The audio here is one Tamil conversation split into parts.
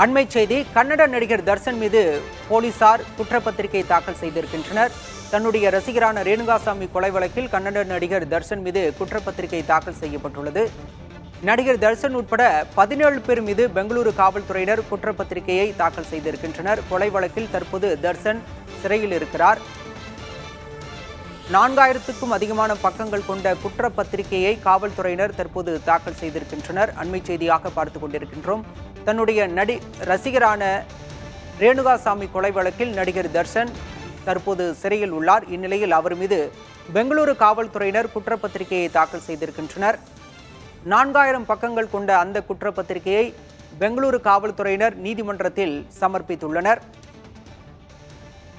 அண்மை செய்தி, கன்னட நடிகர் தர்ஷன் மீது போலீசார் குற்றப்பத்திரிகை தாக்கல் செய்திருக்கின்றனர். தன்னுடைய ரசிகரான ரேணுகாசாமி கொலை வழக்கில் கன்னட நடிகர் தர்ஷன் மீது குற்றப்பத்திரிகை தாக்கல் செய்யப்பட்டுள்ளது. நடிகர் தர்ஷன் உட்பட 17 பேர் மீது பெங்களூரு காவல்துறையினர் குற்றப்பத்திரிகையை தாக்கல் செய்திருக்கின்றனர். கொலை வழக்கில் தற்போது தர்ஷன் சிறையில் இருக்கிறார். 4000க்கும் அதிகமான பக்கங்கள் கொண்ட குற்றப்பத்திரிகையை காவல்துறையினர் தற்போது தாக்கல் செய்திருக்கின்றனர். அண்மை செய்தியாக பார்த்துக் கொண்டிருக்கின்றோம். தன்னுடைய ரசிகரான ரேணுகாசாமி கொலை வழக்கில் நடிகர் தர்ஷன் தற்போது சிறையில் உள்ளார். இந்நிலையில் அவர் மீது பெங்களூரு காவல்துறையினர் குற்றப்பத்திரிகையை தாக்கல் செய்திருக்கின்றனர். 4000 பக்கங்கள் கொண்ட அந்த குற்றப்பத்திரிகையை பெங்களூரு காவல்துறையினர் நீதிமன்றத்தில் சமர்ப்பித்துள்ளனர்.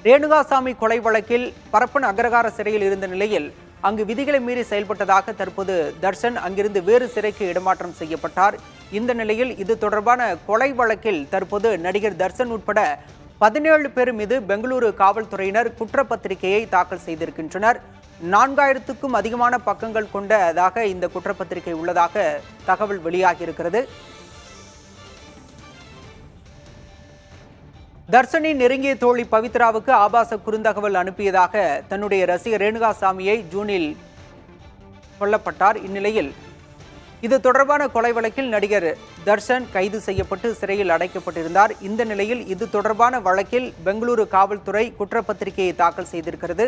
ரேணுகாசாமி கொலை வழக்கில் பரப்பன் அக்ரகார சிறையில் இருந்த நிலையில் அங்கு விதிகளை மீறி செயல்பட்டதாக தற்போது தர்ஷன் அங்கிருந்து வேறு சிறைக்கு இடமாற்றம் செய்யப்பட்டார். இந்த நிலையில் இது தொடர்பான கொலை வழக்கில் தற்போது நடிகர் தர்ஷன் உட்பட 17 பேர் மீது பெங்களூரு காவல்துறையினர் குற்றப்பத்திரிகையை தாக்கல் செய்திருக்கின்றனர். 4000க்கும் அதிகமான பக்கங்கள் கொண்டதாக இந்த குற்றப்பத்திரிகை உள்ளதாக தகவல் வெளியாகியிருக்கிறது. தர்ஷனின் நெருங்கிய தோழி பவித்ராவுக்கு ஆபாச குறுந்தகவல் அனுப்பியதாக தன்னுடைய ரசிகர் ரேணுகாசாமியை ஜூனில் கொல்லப்பட்டார். இந்நிலையில் இது தொடர்பான கொலை வழக்கில் நடிகர் தர்ஷன் கைது செய்யப்பட்டு சிறையில் அடைக்கப்பட்டிருந்தார். இந்த நிலையில் இது தொடர்பான வழக்கில் பெங்களூரு காவல்துறை குற்றப்பத்திரிகையை தாக்கல் செய்திருக்கிறது.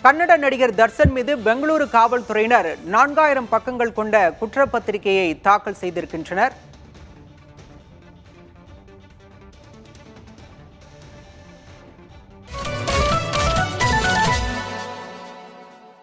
கன்னட நடிகர் தர்ஷன் மீது பெங்களூரு காவல்துறையினர் 4000 பக்கங்கள் கொண்ட குற்றப்பத்திரிகையை தாக்கல் செய்திருக்கின்றனர்.